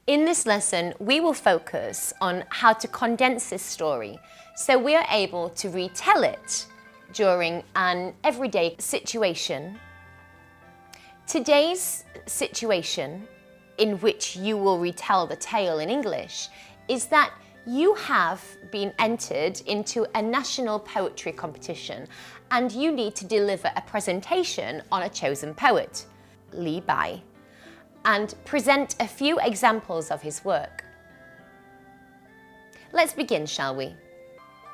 In this lesson, we will focus on how to condense this story so we are able to retell it during an everyday situation. Today's situation in which you will retell the tale in English is that you have been entered into a national poetry competition and you need to deliver a presentation on a chosen poet, Li Bai, and present a few examples of his work. Let's begin, shall we?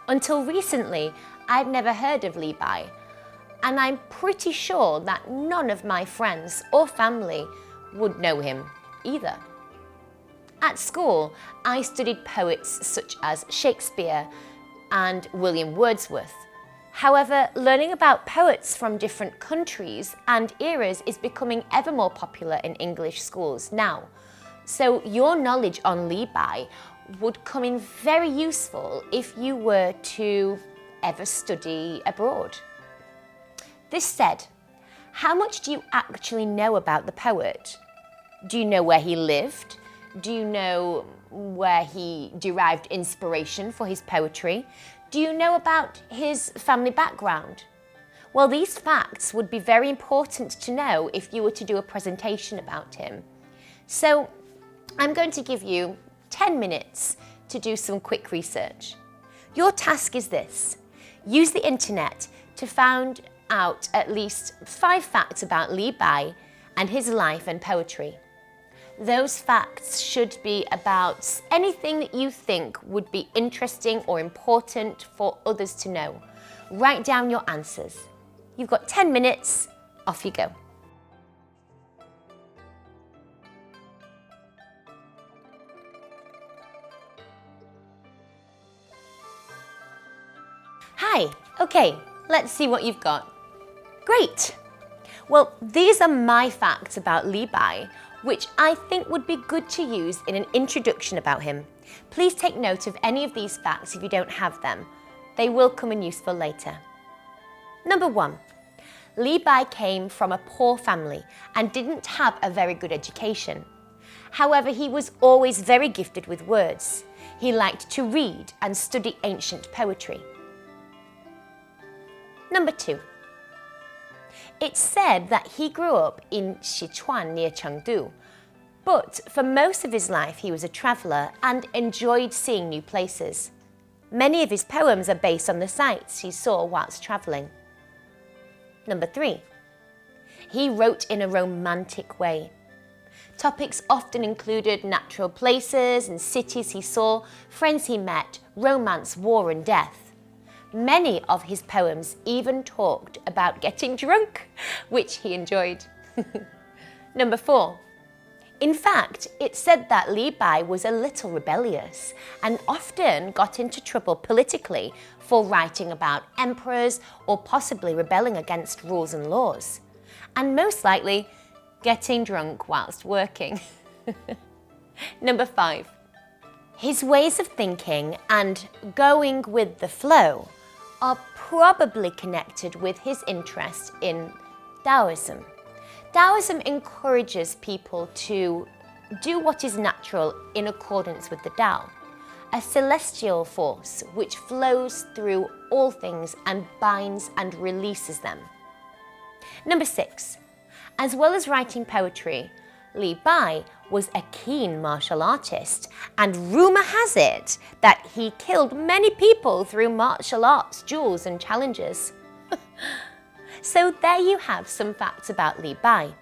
Until recently, I'd never heard of Li Bai, and I'm pretty sure that none of my friends or family would know him either. At school, I studied poets such as Shakespeare and William Wordsworth. However, learning about poets from different countries and eras is becoming ever more popular in English schools now. So your knowledge on Li Bai would come in very useful if you were to ever study abroad. This said, how much do you actually know about the poet? Do you know where he lived? Do you know where he derived inspiration for his poetry? Do you know about his family background? Well, these facts would be very important to know if you were to do a presentation about him. So I'm going to give you 10 minutes to do some quick research. Your task is this: use the internet to find out at least 5 facts about Li Bai and his life and poetry. Those facts should be about anything that you think would be interesting or important for others to know. Write down your answers. You've got 10 minutes, off you go. Hi, okay, let's see what you've got. Great! Well, these are my facts about Li Bai, which I think would be good to use in an introduction about him. Please take note of any of these facts if you don't have them. They will come in useful later. Number 1. Li Bai came from a poor family and didn't have a very good education. However, he was always very gifted with words. He liked to read and study ancient poetry. Number 2. It's said that he grew up in Sichuan near Chengdu, but for most of his life he was a traveller and enjoyed seeing new places. Many of his poems are based on the sights he saw whilst travelling. Number 3. He wrote in a romantic way. Topics often included natural places and cities he saw, friends he met, romance, war and death. Many of his poems even talked about getting drunk, which he enjoyed. Number 4. In fact, it's said that Li Bai was a little rebellious and often got into trouble politically for writing about emperors or possibly rebelling against rules and laws. And most likely, getting drunk whilst working. Number 5. His ways of thinking and going with the flow are probably connected with his interest in Taoism. Taoism encourages people to do what is natural in accordance with the Tao, a celestial force which flows through all things and binds and releases them. Number 6. As well as writing poetry, Li Bai was a keen martial artist, and rumour has it that he killed many people through martial arts duels and challenges. So there you have some facts about Li Bai.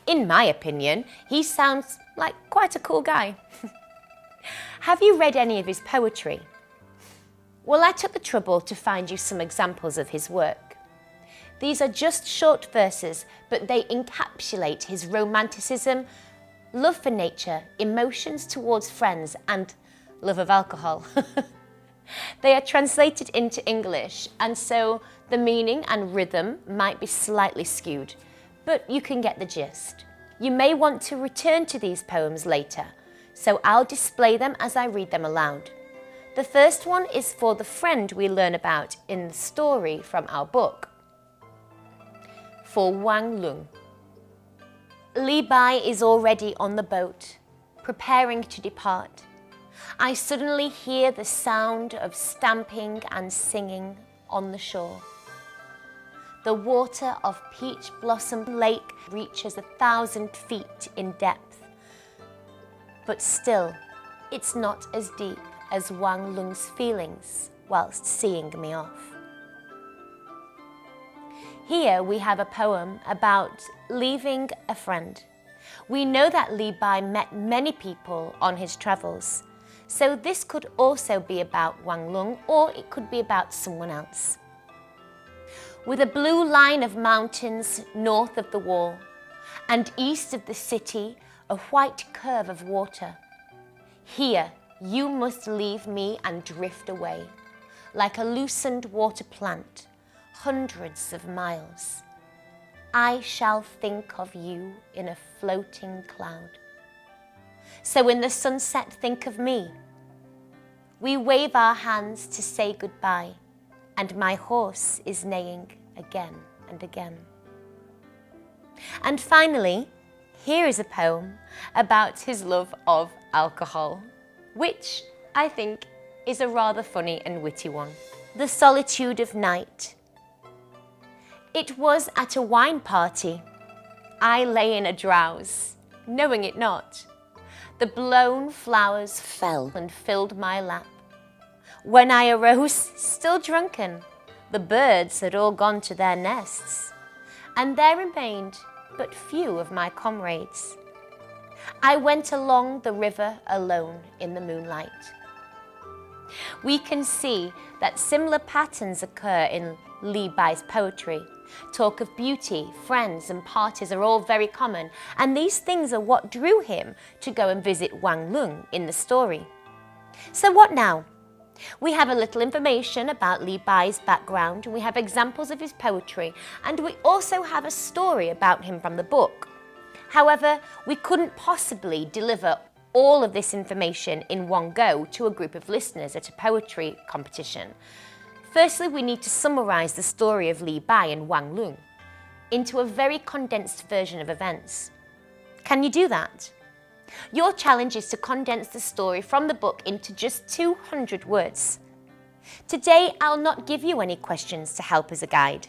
In my opinion, he sounds like quite a cool guy. Have you read any of his poetry? Well, I took the trouble to find you some examples of his work. These are just short verses, but they encapsulate his romanticism, love for nature, emotions towards friends, and love of alcohol. They are translated into English, and so the meaning and rhythm might be slightly skewed, but you can get the gist. You may want to return to these poems later, so I'll display them as I read them aloud. The first one is for the friend we learn about in the story from our book. For Wang Lung. Li Bai is already on the boat. preparing to depart, I suddenly hear the sound of stamping and singing on the shore. The water of Peach Blossom Lake reaches 1,000 feet in depth, but still, it's not as deep as Wang Lung's feelings whilst seeing me off. Here we have a poem about leaving a friend. We know that Li Bai met many people on his travels, so this could also be about Wang Lung, or it could be about someone else. With a blue line of mountains north of the wall, and east of the city, a white curve of water. Here you must leave me and drift away, like a loosened water plant, hundreds of miles. I shall think of you in a floating cloud. So in the sunset, think of me. We wave our hands to say goodbye, and my horse is neighing again and again. And finally, here is a poem about his love of alcohol, which I think is a rather funny and witty one. The solitude of night. It was at a wine party. I lay in a drowse, knowing it not. The blown flowers fell and filled my lap. When I arose, still drunken, the birds had all gone to their nests, and there remained but few of my comrades. I went along the river alone in the moonlight. We can see that similar patterns occur in Li Bai's poetry. Talk of beauty, friends and parties are all very common, and these things are what drew him to go and visit Wang Lung in the story. So what now? We have a little information about Li Bai's background, and we have examples of his poetry, and we also have a story about him from the book. However, we couldn't possibly deliver all of this information in one go to a group of listeners at a poetry competition. Firstly, we need to summarise the story of Li Bai and Wang Lung into a very condensed version of events. Can you do that? Your challenge is to condense the story from the book into just 200 words. Today, I'll not give you any questions to help as a guide.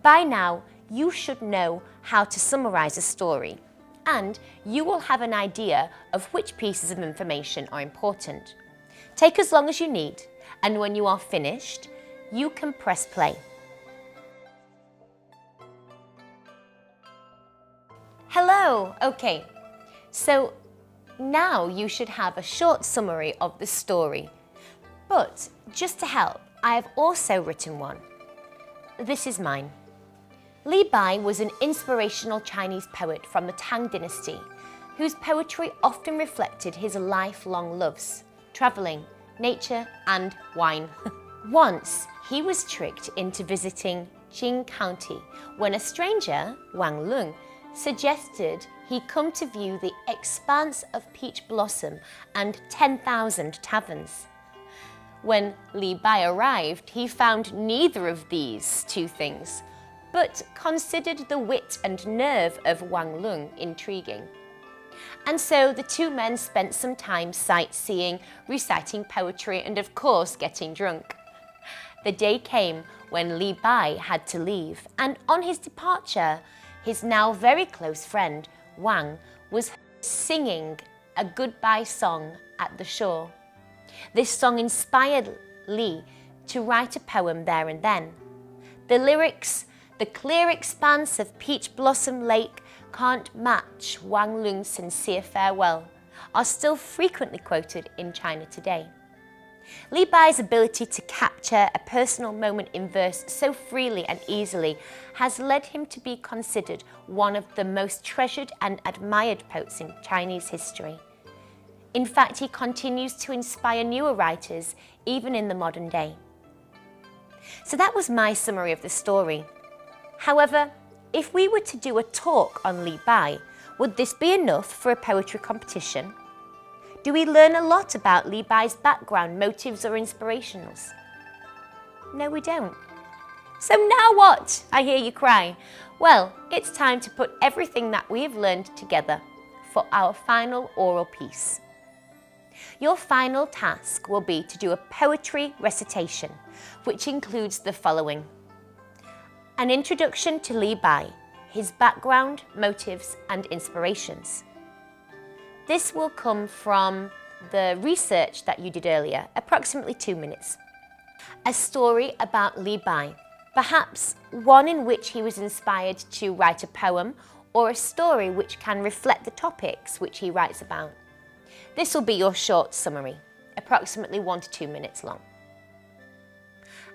By now, you should know how to summarise a story, and you will have an idea of which pieces of information are important. Take as long as you need, and when you are finished, you can press play. Hello! Okay, so now you should have a short summary of the story. But just to help, I have also written one. This is mine. Li Bai was an inspirational Chinese poet from the Tang dynasty, whose poetry often reflected his lifelong loves, travelling, nature and wine. Once, he was tricked into visiting Jing County when a stranger, Wang Lung, suggested he come to view the expanse of peach blossom and 10,000 taverns. When Li Bai arrived, he found neither of these two things, but considered the wit and nerve of Wang Lung intriguing. And so the two men spent some time sightseeing, reciting poetry, and of course getting drunk. The day came when Li Bai had to leave, and on his departure, his now very close friend, Wang, was singing a goodbye song at the shore. This song inspired Li to write a poem there and then. The lyrics, "The clear expanse of Peach Blossom Lake can't match Wang Lung's sincere farewell," are still frequently quoted in China today. Li Bai's ability to capture a personal moment in verse so freely and easily has led him to be considered one of the most treasured and admired poets in Chinese history. In fact, he continues to inspire newer writers, even in the modern day. So that was my summary of the story. However, if we were to do a talk on Li Bai, would this be enough for a poetry competition? Do we learn a lot about Li Bai's background, motives or inspirationals? No, we don't. So now what? I hear you cry. Well, it's time to put everything that we have learned together. for our final oral piece. Your final task will be to do a poetry recitation, which includes the following: an introduction to Li Bai, his background, motives, and inspirations. This will come from the research that you did earlier, approximately 2 minutes. A story about Li Bai, perhaps one in which he was inspired to write a poem, or a story which can reflect the topics which he writes about. This will be your short summary, approximately 1 to 2 minutes long.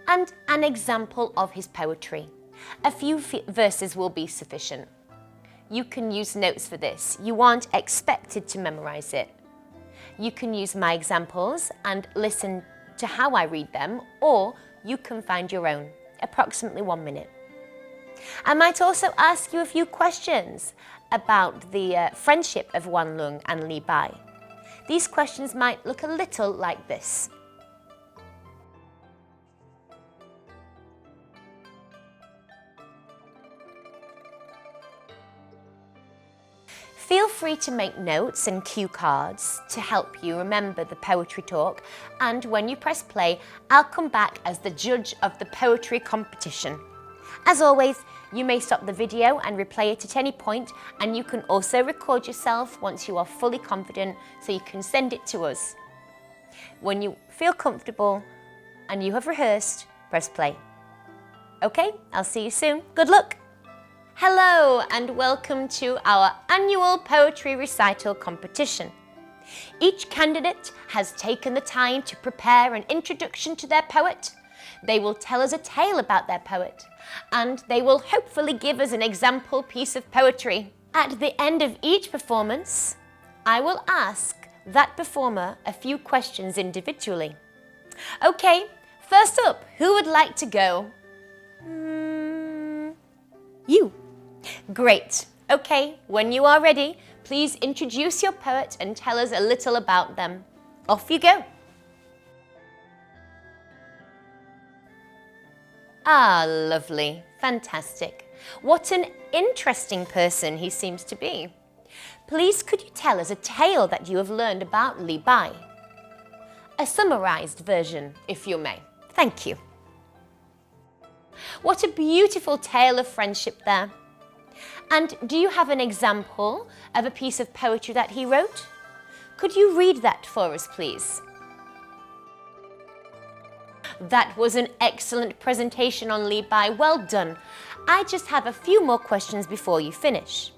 And an example of his poetry. A few verses will be sufficient. You can use notes for this. You aren't expected to memorize it. You can use my examples and listen to how I read them, or you can find your own, approximately 1 minute. I might also ask you a few questions about the friendship of Wang Lung and Li Bai. These questions might look a little like this. Feel free to make notes and cue cards to help you remember the poetry talk, and when you press play, I'll come back as the judge of the poetry competition. As always, you may stop the video and replay it at any point, and you can also record yourself once you are fully confident so you can send it to us. When you feel comfortable and you have rehearsed, press play. Okay, I'll see you soon. Good luck! Hello and welcome to our annual poetry recital competition. Each candidate has taken the time to prepare an introduction to their poet. They will tell us a tale about their poet, and they will hopefully give us an example piece of poetry. At the end of each performance, I will ask that performer a few questions individually. Okay, first up, who would like to go? You. Great. Okay, when you are ready, please introduce your poet and tell us a little about them. Off you go. Ah, lovely. Fantastic. What an interesting person he seems to be. Please could you tell us a tale that you have learned about Li Bai? A summarized version, if you may. Thank you. What a beautiful tale of friendship there. And do you have an example of a piece of poetry that he wrote? Could you read that for us, please? That was an excellent presentation on Li Bai. Well done. I just have a few more questions before you finish.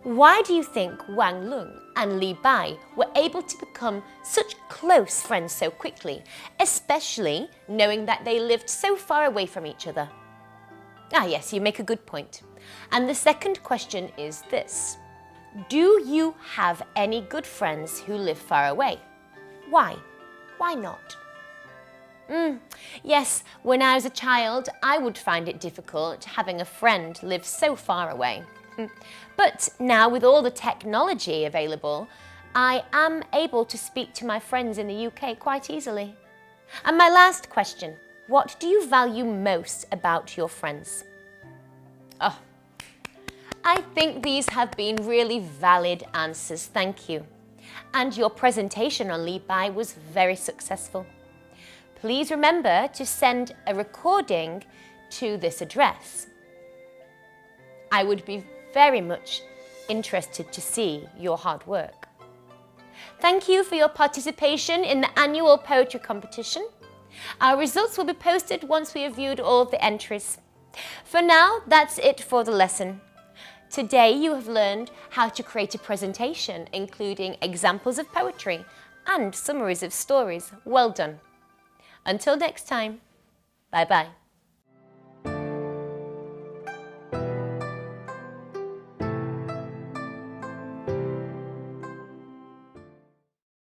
Why do you think Wang Lung and Li Bai were able to become such close friends so quickly, especially knowing that they lived so far away from each other? Ah yes, you make a good point. And the second question is this. Do you have any good friends who live far away? Why? Why not? Yes, when I was a child, I would find it difficult having a friend live so far away. But now with all the technology available, I am able to speak to my friends in the UK quite easily. And my last question, what do you value most about your friends? Oh, I think these have been really valid answers, thank you. And your presentation on Li Bai was very successful. Please remember to send a recording to this address. I would be very much interested to see your hard work. Thank you for your participation in the annual poetry competition. Our results will be posted once we have viewed all of the entries. For now, that's it for the lesson. Today you have learned how to create a presentation including examples of poetry and summaries of stories. Well done. Until next time, bye-bye.